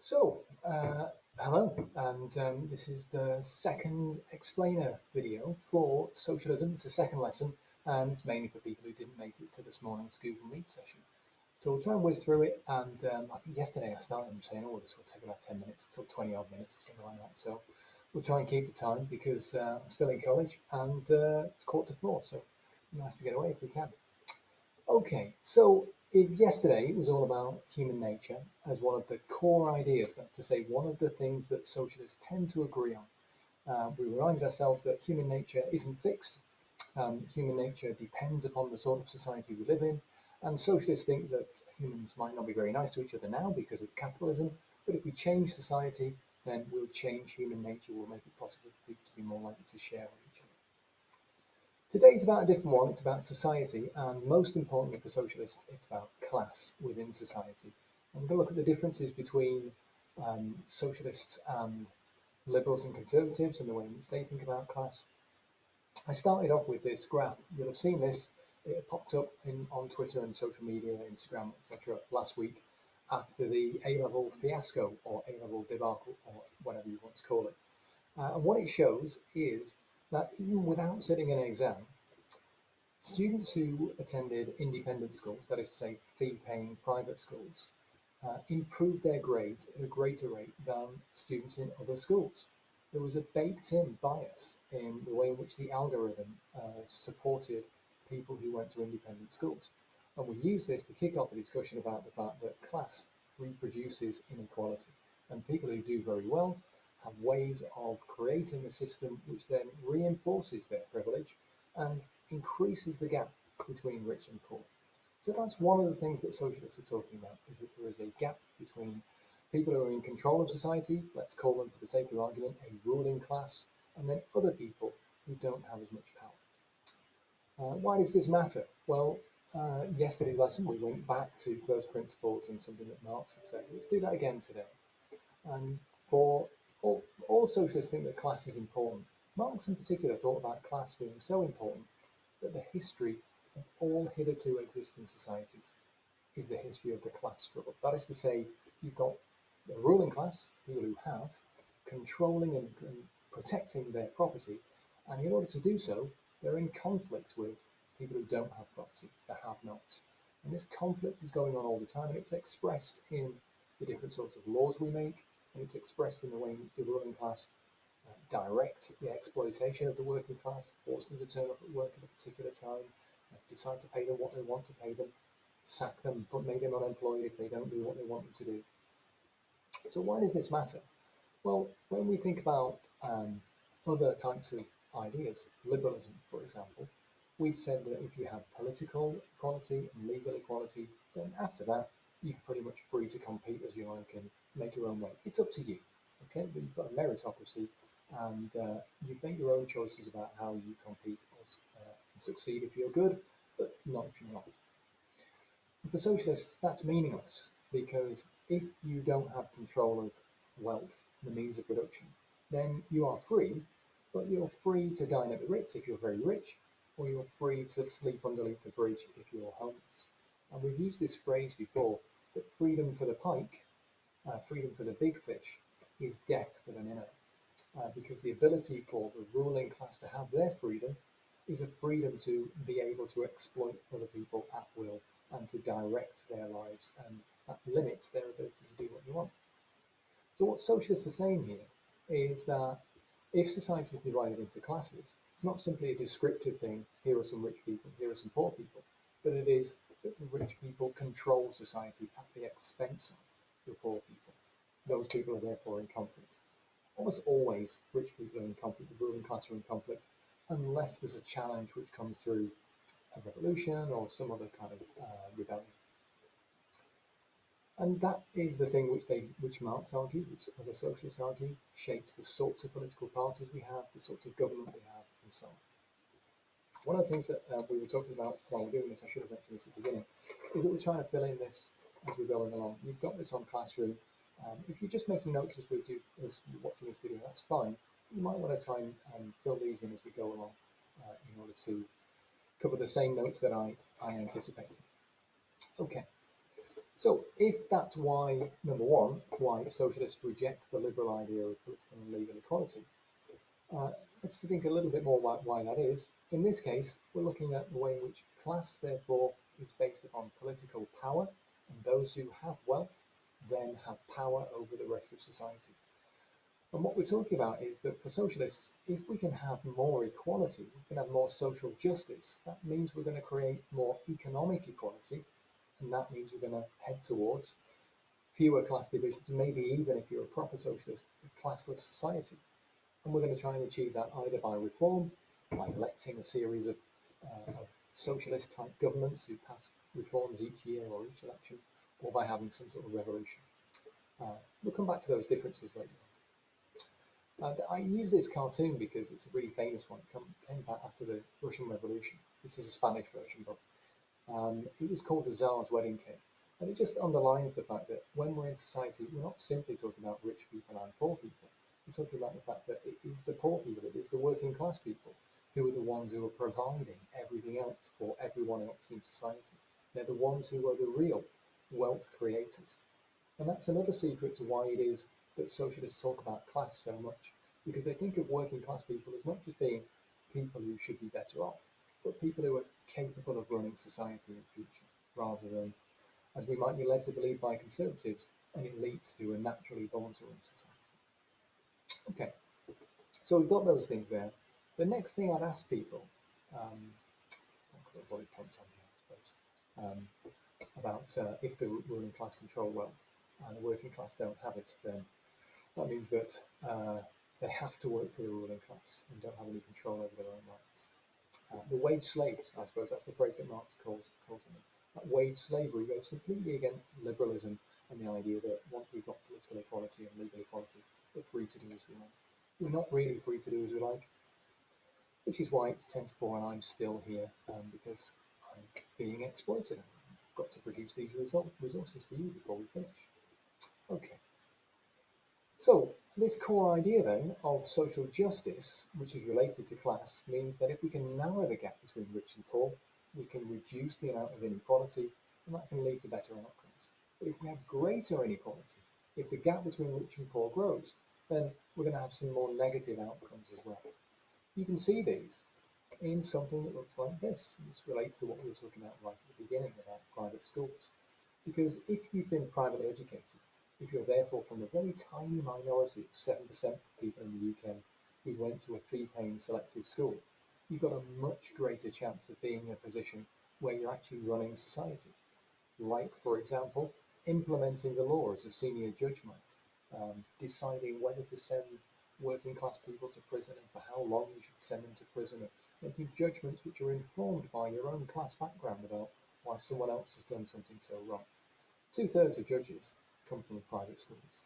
Hello, and this is the second explainer video for socialism. It's a second lesson, and it's mainly for people who didn't make it to this morning's Google Meet session. So we'll try and whiz through it, and I think yesterday I started saying, oh, this will take about 10 minutes, it took 20 odd minutes, something like that. So we'll try and keep the time because I'm still in college, and it's 3:45, so nice to get away if we can. Okay, so yesterday it was all about human nature as one of the core ideas. That's to say, one of the things that socialists tend to agree on. We reminded ourselves that human nature isn't fixed. Human nature depends upon the sort of society we live in. And socialists think that humans might not be very nice to each other now because of capitalism, but if we change society, then we'll change human nature. We'll make it possible for people to be more likely to share with each other. Today's about a different one. It's about society, and most importantly for socialists, it's about class within society. And we're going to look at the differences between socialists and liberals and conservatives and the way in which they think about class. I started off with this graph. You'll have seen this. It popped up on Twitter and social media, Instagram, etc. last week after the A-level fiasco or A-level debacle or whatever you want to call it. And what it shows is that even without sitting an exam, students who attended independent schools, that is to say fee-paying private schools, improved their grades at a greater rate than students in other schools. There was a baked-in bias in the way in which the algorithm supported people who went to independent schools. And we use this to kick off a discussion about the fact that class reproduces inequality. And people who do very well have ways of creating a system which then reinforces their privilege and increases the gap between rich and poor. So that's one of the things that socialists are talking about, is that there is a gap between people who are in control of society, let's call them for the sake of argument a ruling class, and then other people who don't have as much power. Why does this matter? Well, yesterday's lesson we went back to first principles and something that Marx had said. Let's do that again today. And for all socialists think that class is important. Marx in particular thought about class being so important that the history of all hitherto existing societies is the history of the class struggle. That is to say, you've got the ruling class, people who have, controlling and protecting their property, and in order to do so, they're in conflict with people who don't have property, the have-nots. And this conflict is going on all the time, and it's expressed in the different sorts of laws we make, and it's expressed in the way in which the ruling class direct the exploitation of the working class, force them to turn up at work at a particular time, decide to pay them what they want to pay them, sack them, but make them unemployed if they don't do what they want them to do. So why does this matter? Well, when we think about other types of ideas, liberalism, for example, we've said that if you have political equality and legal equality, then after that, you're pretty much free to compete as you like and make your own way. It's up to you, okay? But you've got a meritocracy, and you make your own choices about how you compete and succeed if you're good, but not if you're not. For socialists, that's meaningless because if you don't have control of wealth, the means of production, then you are free, but you're free to dine at the Ritz if you're very rich, or you're free to sleep underneath the bridge if you're homeless. And we've used this phrase before, that freedom for the pike, freedom for the big fish, is death for the minnow. Because the ability for the ruling class to have their freedom is a freedom to be able to exploit other people at will and to direct their lives, and that limits their ability to do what they want. So what socialists are saying here is that if society is divided into classes, it's not simply a descriptive thing, here are some rich people, here are some poor people, but it is that the rich people control society at the expense of the poor people. Those people are therefore in conflict. Almost always rich people are in conflict, the ruling class are in conflict, unless there's a challenge which comes through a revolution or some other kind of rebellion. And that is the thing which Marx argued, which other socialists argue, shapes the sorts of political parties we have, the sorts of government we have, and so on. One of the things that we were talking about while we're doing this, I should have mentioned this at the beginning, is that we're trying to fill in this as we're going along. You've got this on Classroom. If you're just making notes as you're watching this video, that's fine. You might want to try and fill these in as we go along in order to cover the same notes that I anticipated. Okay. So if that's why, number one, why socialists reject the liberal idea of political and legal equality, uh, let's think a little bit more about why that is. In this case, we're looking at the way in which class, therefore, is based upon political power, and those who have wealth then have power over the rest of society. And what we're talking about is that for socialists, if we can have more equality, we can have more social justice, that means we're going to create more economic equality, and that means we're going to head towards fewer class divisions, and maybe even if you're a proper socialist, a classless society. And we're going to try and achieve that either by reform, by electing a series of socialist type governments who pass reforms each year or each election, or by having some sort of revolution. We'll come back to those differences later. And I use this cartoon because it's a really famous one. It came back after the Russian Revolution. This is a Spanish version, but it was called the Tsar's Wedding Cake. And it just underlines the fact that when we're in society, we're not simply talking about rich people and poor people. We're talking about the fact that it is the poor people, it is the working class people who are the ones who are providing everything else for everyone else in society. They're the ones who are the real wealth creators. And that's another secret to why it is that socialists talk about class so much, because they think of working class people as not just being people who should be better off, but people who are capable of running society in the future, rather than, as we might be led to believe by conservatives, an elite who are naturally born to run society. Okay, so we've got those things there. The next thing I'd ask people, I'll put bullet points on here, I suppose, about if the ruling class control wealth and the working class don't have it, then that means that they have to work for the ruling class and don't have any control over their own lives. The wage slaves, I suppose that's the phrase that Marx calls them. That wage slavery goes completely against liberalism and the idea that once we've got political equality and legal equality, we're free to do as we like. We're not really free to do as we like, which is why it's 10 to 4 and I'm still here because I'm being exploited. I've got to produce these resources for you before we finish. Okay. So this core idea then of social justice, which is related to class, means that if we can narrow the gap between rich and poor, we can reduce the amount of inequality, and that can lead to better outcomes. But if we have greater inequality, if the gap between rich and poor grows, then we're going to have some more negative outcomes as well. You can see these in something that looks like this. This relates to what we were talking about right at the beginning about private schools. Because if you've been privately educated, if you're therefore from a very tiny minority of 7% of people in the UK who went to a fee-paying selective school, you've got a much greater chance of being in a position where you're actually running society. Like, for example, implementing the law as a senior judge might, deciding whether to send working class people to prison and for how long you should send them to prison, and making judgments which are informed by your own class background about why someone else has done something so wrong. Two-thirds of judges come from private schools.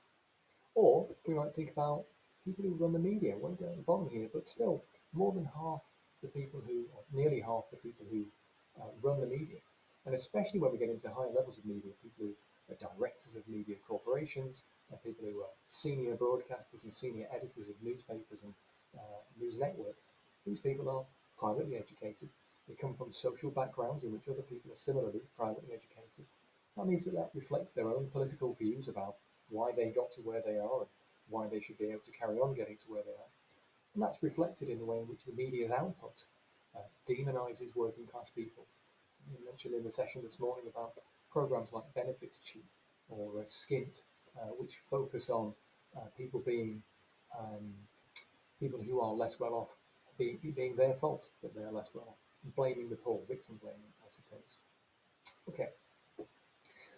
Or we might think about people who run the media. We won't go at the bottom here, but still, more than half the people who, or nearly half the people who run the media, and especially when we get into higher levels of media, people who are directors of media corporations, people who are senior broadcasters and senior editors of newspapers and news networks, these people are privately educated. They come from social backgrounds in which other people are similarly privately educated. That means that reflects their own political views about why they got to where they are and why they should be able to carry on getting to where they are. And that's reflected in the way in which the media's output demonises working class people. You mentioned in the session this morning about programs like Benefits Cheap or Skint, which focus on people being people who are less well off, being their fault that they are less well off, blaming the poor, victim blaming, I suppose. Okay.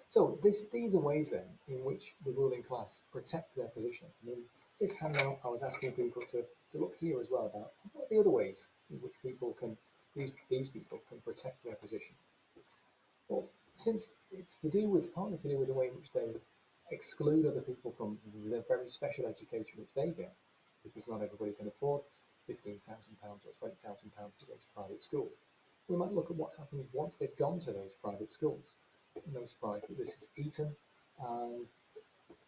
So these are ways then in which the ruling class protect their position. And in this handout, I was asking people to look here as well about what are the other ways in which people can, these people can protect their position. Well, since it's partly to do with the way in which they exclude other people from the very special education which they get, because not everybody can afford £15,000 or £20,000 to go to private school. We might look at what happens once they've gone to those private schools. No surprise that this is Eton, and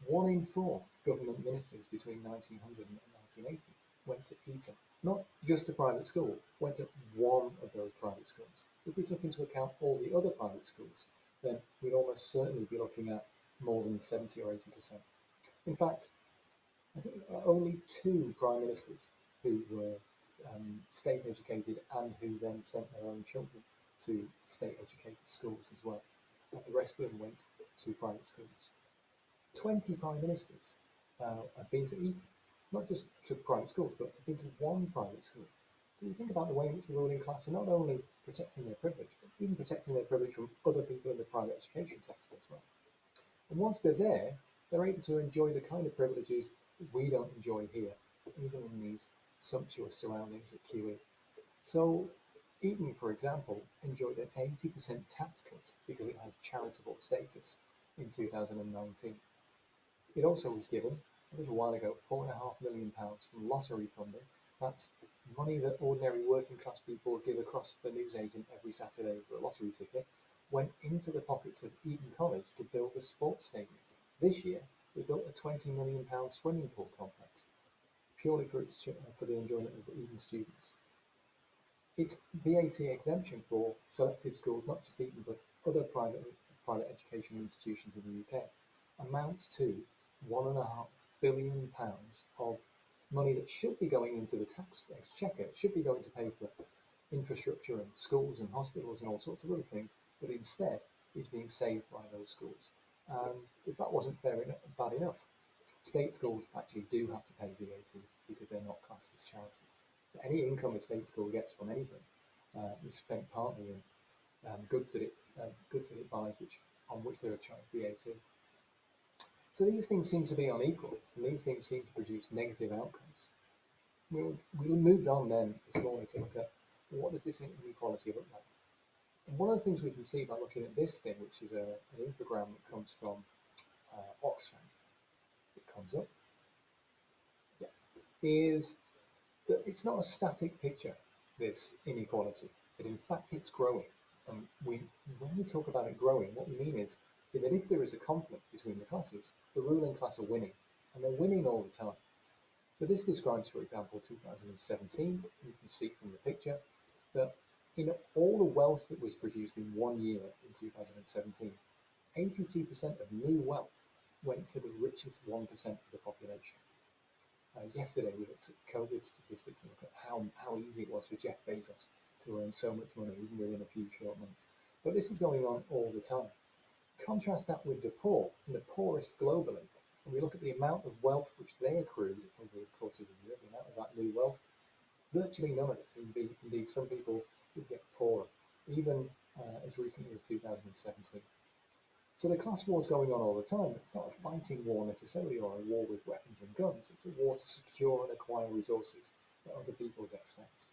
1 in 4 government ministers between 1900 and 1980 went to Eton. Not just a private school, went to one of those private schools. If we took into account all the other private schools, then we'd almost certainly be looking at more than 70 or 80%. In fact, I think there are only two prime ministers who were state educated and who then sent their own children to state educated schools as well. The rest of them went to private schools. 20 prime ministers have been to Eton, not just to private schools, but have been to one private school. So you think about the way in which the ruling class are not only protecting their privilege, but even protecting their privilege from other people in the private education sector as well. And once they're there, they're able to enjoy the kind of privileges that we don't enjoy here, even in these sumptuous surroundings at QE. So Eton, for example, enjoyed an 80% tax cut because it has charitable status in 2019. It also was given, a little while ago, £4.5 million from lottery funding. That's money that ordinary working class people give across the newsagent every Saturday for a lottery ticket, went into the pockets of Eton College to build a sports stadium. This year, they built a £20 million swimming pool complex, purely for the enjoyment of the Eton students. Its VAT exemption for selective schools, not just Eton, but other private education institutions in the UK, amounts to £1.5 billion of money that should be going into the tax exchequer, should be going to pay for infrastructure and schools and hospitals and all sorts of other things, but instead is being saved by those schools. And if that wasn't bad enough, state schools actually do have to pay VAT because they're not classed as charities. So any income a state school gets from anything is spent partly in goods that it buys, on which they are charged VAT. So these things seem to be unequal, and these things seem to produce negative outcomes. We moved on then this morning to look at what does this inequality look like. And one of the things we can see by looking at this thing, which is an infogram that comes from Oxfam, it comes up, is that it's not a static picture, this inequality, but in fact it's growing. And when we talk about it growing, what we mean is that if there is a conflict between the classes, the ruling class are winning, and they're winning all the time. So this describes, for example, 2017. You can see from the picture that in all the wealth that was produced in 1 year in 2017, 82% of new wealth went to the richest 1% of the population. Yesterday we looked at COVID statistics and looked at how easy it was for Jeff Bezos to earn so much money even within a few short months. But this is going on all the time. Contrast that with the poor, and the poorest globally, and we look at the amount of wealth which they accrued over the course of the year, the amount of that new wealth, virtually none of it. Indeed, some people would get poorer, even as recently as 2017. So the class war is going on all the time. It's not a fighting war necessarily, or a war with weapons and guns. It's a war to secure and acquire resources at other people's expense.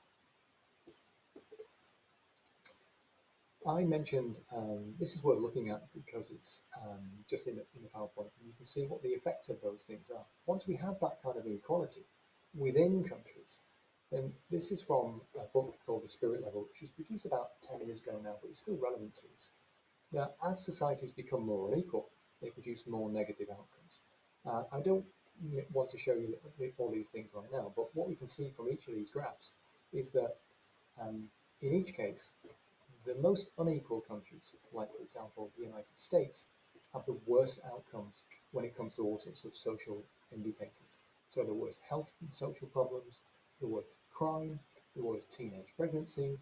I mentioned, this is worth looking at because it's just in the PowerPoint, and you can see what the effects of those things are. Once we have that kind of inequality within countries, then this is from a book called The Spirit Level, which was produced about 10 years ago now, but it's still relevant to us. Now, as societies become more unequal, they produce more negative outcomes. I don't want to show you all these things right now, but what we can see from each of these graphs is that in each case, the most unequal countries, like for example the United States, have the worst outcomes when it comes to all sorts of social indicators. So the worst health and social problems, the worst crime, the worst teenage pregnancy,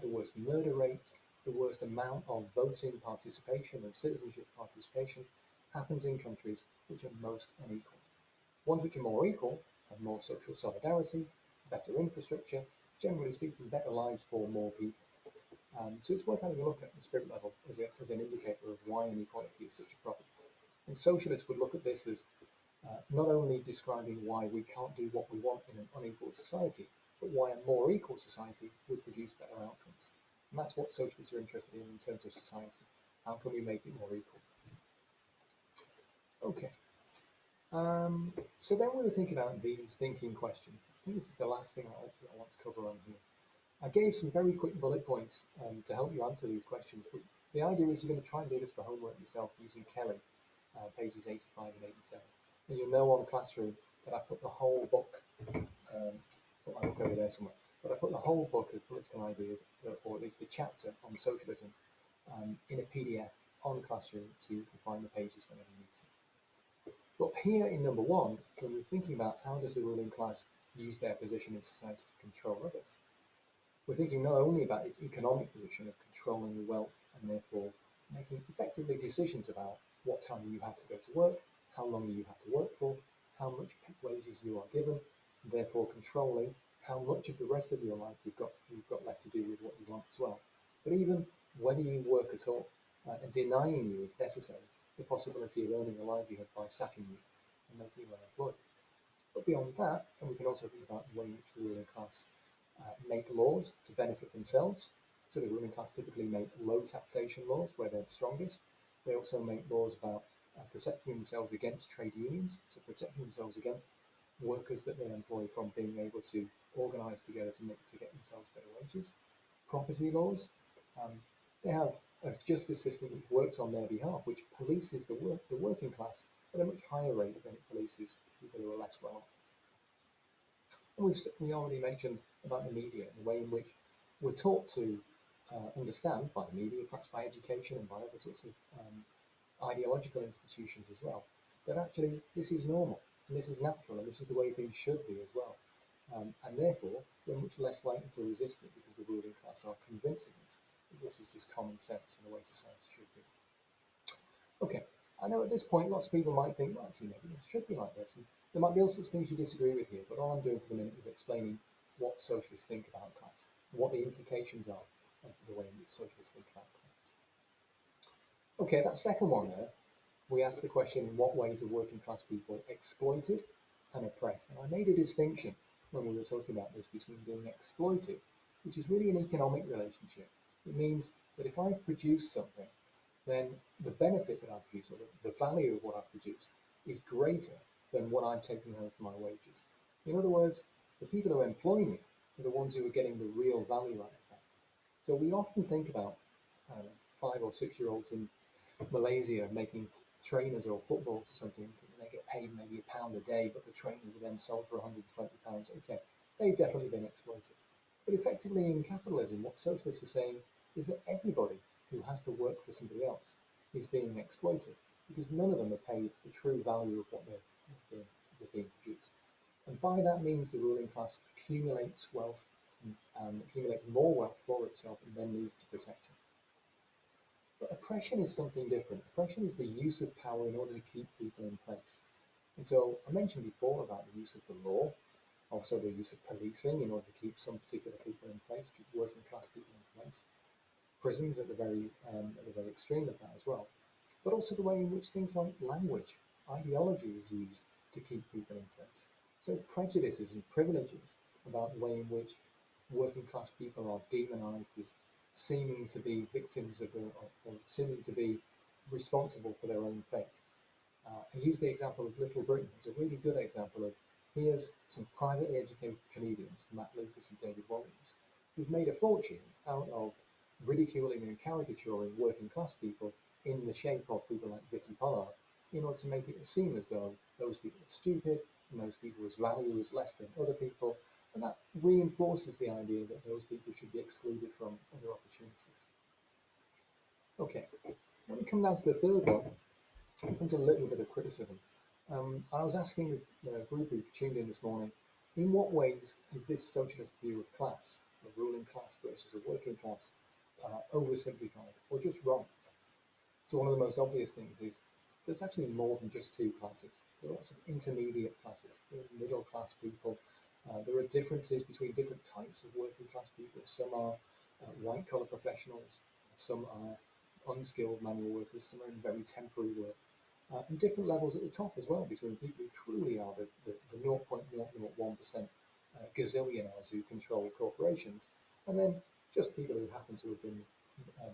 the worst murder rates, the worst amount of voting participation and citizenship participation happens in countries which are most unequal. Ones which are more equal have more social solidarity, better infrastructure, generally speaking, better lives for more people. So it's worth having a look at the spirit level as an indicator of why inequality is such a problem. And socialists would look at this as not only describing why we can't do what we want in an unequal society, but why a more equal society would produce better outcomes. And that's what socialists are interested in terms of society. How can we make it more equal? Okay. So then we were thinking about these thinking questions. I think this is the last thing I want to cover on here. I gave some very quick bullet points to help you answer these questions, but the idea is you're going to try and do this for homework yourself using Kelly, pages 85 and 87. And you'll know on Classroom that I put the whole book, put my book over there somewhere, but I put the whole book of political ideas, or at least the chapter on socialism, in a PDF. on Classroom, so you can find the pages whenever you need to. But here in number one, when we're thinking about how does the ruling class use their position in society to control others, we're thinking not only about its economic position of controlling wealth and therefore making effectively decisions about what time you have to go to work, how long you have to work for, how much wages you are given, and therefore controlling how much of the rest of your life you've got left to do with what you want as well. But even whether you work at all, and denying you, if necessary, the possibility of earning a livelihood by sacking you and making you unemployed. But beyond that, and we can also think about the way in which the ruling class make laws to benefit themselves. So the ruling class typically make low taxation laws where they're the strongest. They also make laws about protecting themselves against trade unions, so protecting themselves against workers that they employ from being able to organise together to get themselves better wages. Property laws, um, they have a justice system which works on their behalf, which polices the working class at a much higher rate than it polices people who are less well off. And we already mentioned about the media and the way in which we're taught to understand by the media, perhaps by education and by other sorts of ideological institutions as well, that actually this is normal and this is natural and this is the way things should be as well. And therefore, we're much less likely to resist it because the ruling class are convincing us that this is just common sense and the way society should be. Okay, I know at this point lots of people might think, well, actually, maybe it should be like this. And there might be all sorts of things you disagree with here, but all I'm doing for the minute is explaining what socialists think about class, what the implications are of the way in which socialists think about class. Okay, that second one there, we asked the question, in what ways are working class people exploited and oppressed? And I made a distinction when we were talking about this between being exploited, which is really an economic relationship. It means that if I produce something, then the benefit that I produce, or the value of what I produce, is greater than what I'm taking home for my wages. In other words, the people who employ me are the ones who are getting the real value out of that. So we often think about 5 or 6 year olds in Malaysia making trainers or footballs or something, and they get paid maybe £1 a day, but the trainers are then sold for £120. Okay, they've definitely been exploited. But effectively in capitalism, what socialists are saying is that everybody who has to work for somebody else is being exploited because none of them are paid the true value of what they're being produced. And by that means the ruling class accumulates wealth and accumulates more wealth for itself and then needs to protect it. But oppression is something different. Oppression is the use of power in order to keep people in place. And so I mentioned before about the use of the law, also the use of policing in order to keep some particular people in place, keep working class people in place. Prisons at the very extreme of that as well. But also the way in which things like language, ideology is used to keep people in place. So prejudices and privileges about the way in which working class people are demonized as seeming to be victims of or seeming to be responsible for their own fate. I use the example of Little Britain as a really good example of here's some privately educated comedians, Matt Lucas and David Walliams, who've made a fortune out of ridiculing and caricaturing working class people in the shape of people like Vicky Pollard in order to make it seem as though those people are stupid and those people's value is less than other people, and that reinforces the idea that those people should be excluded from other opportunities. Okay, when we come down to the third one, it comes a little bit of criticism. I was asking the group who tuned in this morning, in what ways is this socialist view of class, a ruling class versus a working class, oversimplified or just wrong? So one of the most obvious things is there's actually more than just two classes. There are lots of intermediate classes. There are middle class people. There are differences between different types of working class people. Some are white collar professionals. Some are unskilled manual workers. Some are in very temporary work. And different levels at the top as well between people who truly are the 0.001% gazillionaires who control corporations, and then just people who happen to have been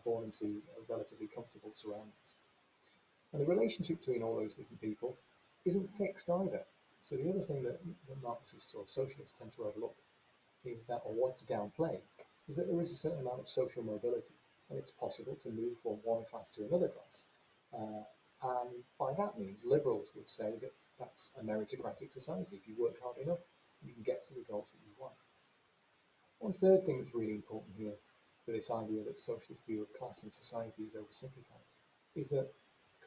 born into relatively comfortable surroundings. And the relationship between all those different people isn't fixed either. So the other thing that Marxists or socialists tend to overlook is that, or want to downplay, is that there is a certain amount of social mobility, and it's possible to move from one class to another class. And by that means, liberals would say that that's a meritocratic society. If you work hard enough, you can get to the goals that you want. One third thing that's really important here for this idea that socialist view of class and society is oversimplified is that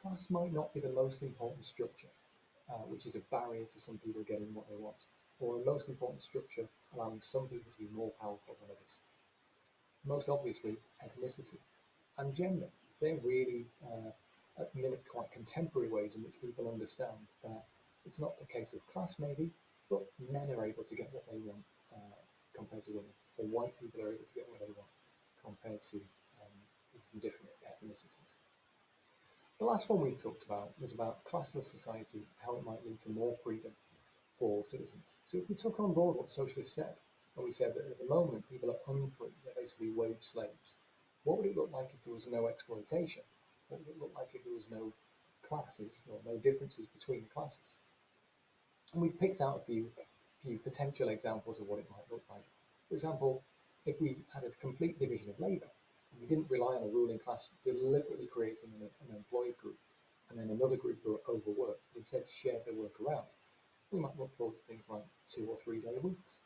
class might not be the most important structure, which is a barrier to some people getting what they want, or the most important structure allowing some people to be more powerful than others. Most obviously, ethnicity and gender. They're really, at the minute, quite contemporary ways in which people understand that it's not a case of class, maybe, but men are able to get what they want compared to women, or white people are able to get what they want compared to people from different ethnicities. The last one we talked about was about classless society, how it might lead to more freedom for citizens. So if we took on board what socialists said, and we said that at the moment people are unfree, they're basically wage slaves, what would it look like if there was no exploitation? What would it look like if there was no classes or no differences between the classes? And we picked out a few potential examples of what it might look like. For example, if we had a complete division of labour, and we didn't rely on a ruling class deliberately creating an employed group, and then another group who are overworked, instead shared their work around, we might look forward to things like 2 or 3 day weeks.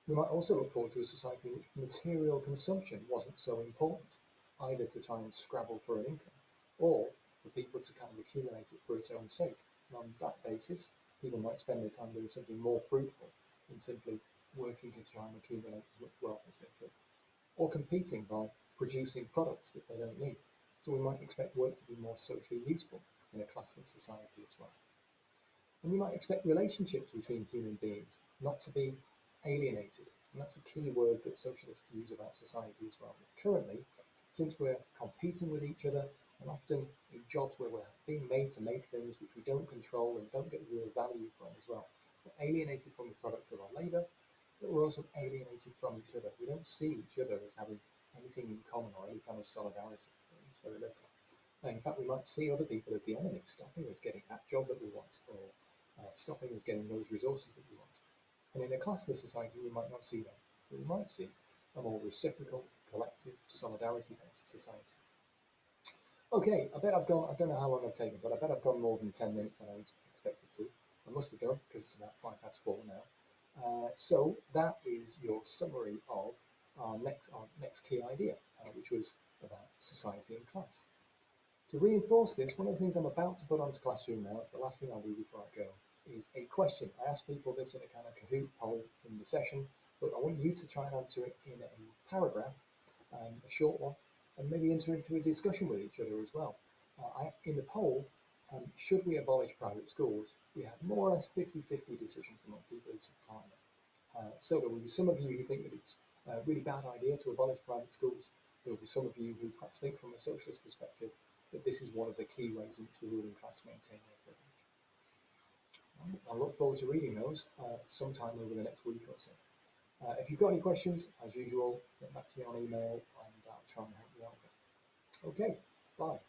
We might also look forward to a society in which material consumption wasn't so important, either to try and scrabble for an income, or for people to kind of accumulate it for its own sake. And on that basis, people might spend their time doing something more fruitful than simply working to try and accumulate as much wealth as they could, or competing by producing products that they don't need. So we might expect work to be more socially useful in a classless society as well. And you might expect relationships between human beings not to be alienated. And that's a key word that socialists use about society as well. Currently, since we're competing with each other and often in jobs where we're being made to make things which we don't control and don't get real value from as well, we're alienated from the product of our labour, but we're also alienated from each other. We don't see each other as having anything in common or any kind of solidarity, at least very little. In fact, we might see other people as the enemy, stopping us getting that job that we want, or stopping us getting those resources that we want. And in a classless society, we might not see that. So we might see a more reciprocal, collective, solidarity-based society. Okay, I don't know how long I've taken, but I bet I've gone more than 10 minutes than I expected to. I must have done, because it's about 4:05 now. So that is your summary of our next key idea, which was about society and class. To reinforce this, one of the things I'm about to put onto Classroom now, it's the last thing I'll do before I go, is a question. I asked people this in a kind of Kahoot poll in the session, but I want you to try and answer it in a paragraph, a short one, and maybe enter into a discussion with each other as well. In the poll, should we abolish private schools, we had more or less 50-50 decisions among people who took part in it. So there will be some of you who think that it's a really bad idea to abolish private schools. There will be some of you who perhaps think from a socialist perspective that this is one of the key ways in which the ruling class maintain their privilege. I look forward to reading those sometime over the next week or so. If you've got any questions, as usual, get back to me on email and I'll try and help you out. Okay, bye.